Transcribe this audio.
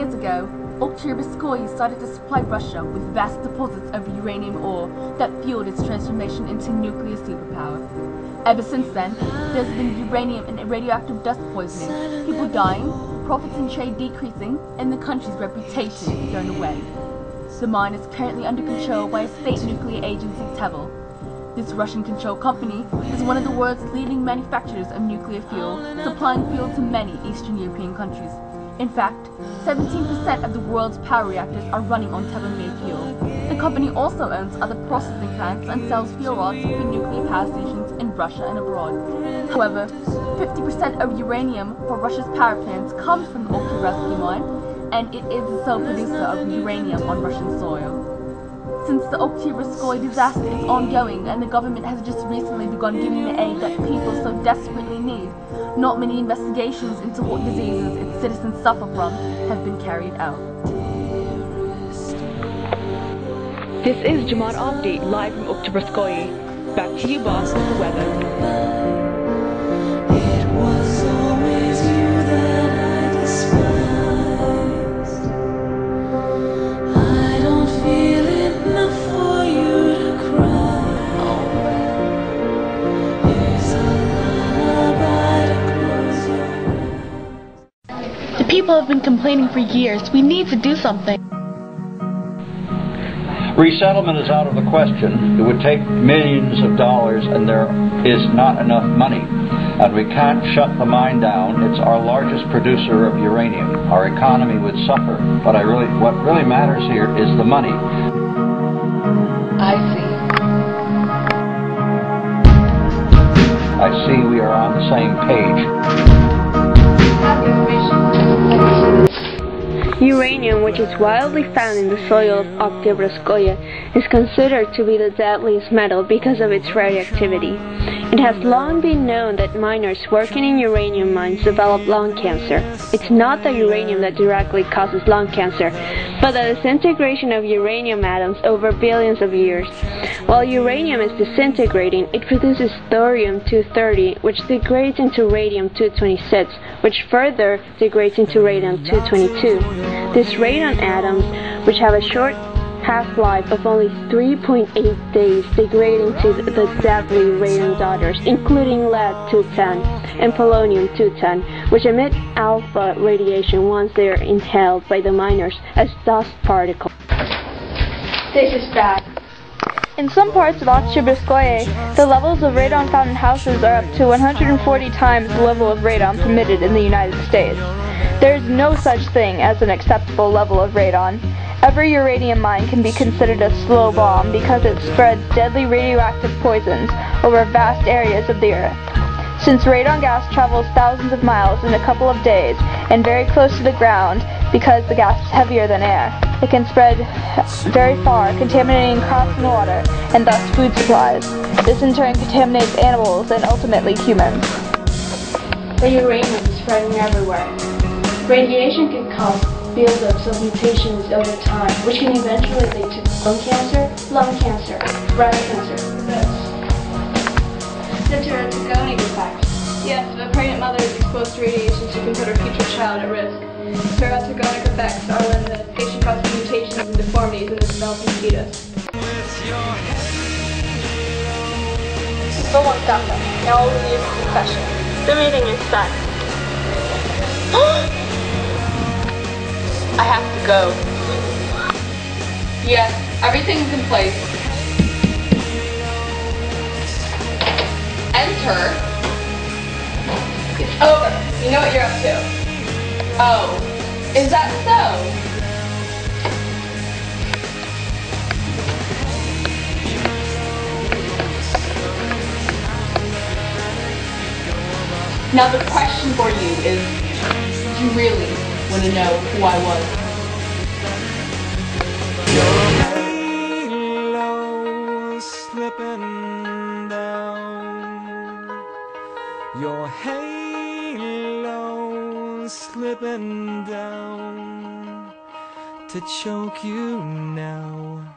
years ago, Oktyabrskoye started to supply Russia with vast deposits of uranium ore that fueled its transformation into nuclear superpower. Ever since then, there's been uranium and radioactive dust poisoning, people dying, profits in trade decreasing, and the country's reputation thrown away. The mine is currently under control by a state nuclear agency, TEVL. This Russian-controlled company is one of the world's leading manufacturers of nuclear fuel, supplying fuel to many Eastern European countries. In fact, 17% of the world's power reactors are running on TEVL-made fuel. The company also owns other processing plants and sells fuel rods for nuclear power stations in Russia and abroad. However, 50% of uranium for Russia's power plants comes from the Oktyabrskoye mine, and it is the sole producer of uranium on Russian soil. Since the Oktyabrskoye disaster is ongoing and the government has just recently begun giving the aid that people so desperately need, not many investigations into what diseases its citizens suffer from have been carried out. This is Jamaat Update live from Oktyabrskoye. Back to you, boss, with the weather. People have been complaining for years. We need to do something. Resettlement is out of the question. It would take millions of dollars, and there is not enough money. And we can't shut the mine down. It's our largest producer of uranium. Our economy would suffer. But what really matters here is the money. I see. I see we are on the same page. Uranium, which is widely found in the soil of Oktyabrskoye, is considered to be the deadliest metal because of its radioactivity. It has long been known that miners working in uranium mines develop lung cancer. It's not the uranium that directly causes lung cancer, but the disintegration of uranium atoms over billions of years. While uranium is disintegrating, it produces thorium-230, which degrades into radium-226, which further degrades into radium-222. These radon atoms, which have a short half-life of only 3.8 days, degrade into the deadly radon daughters, including lead-210 and polonium-210, which emit alpha radiation once they are inhaled by the miners as dust particles. This is bad. In some parts of Oktyabrskoye, the levels of radon found in houses are up to 140 times the level of radon permitted in the United States. There is no such thing as an acceptable level of radon. Every uranium mine can be considered a slow bomb because it spreads deadly radioactive poisons over vast areas of the earth. Since radon gas travels thousands of miles in a couple of days and very close to the ground because the gas is heavier than air, it can spread very far, contaminating crops and water, and thus food supplies. This in turn contaminates animals and ultimately humans. The uranium is spreading everywhere. Radiation can cause buildups of mutations over time, which can eventually lead to lung cancer, breast cancer. The teratogonic effect. Yes, if a pregnant mother is exposed to radiation, she can put her future child at risk. Teratogonic effects are when the patient causes mutations and deformities in the developing fetus. Go on, Dapper. Now we'll leave the confession. The meeting is done. I have to go. Yes, everything's in place. Enter. It's over. You know what you're up to. Oh, is that so? Now the question for you is, do you really want to know who I was? Your halo slipping down. Your halo slipping down to choke you now.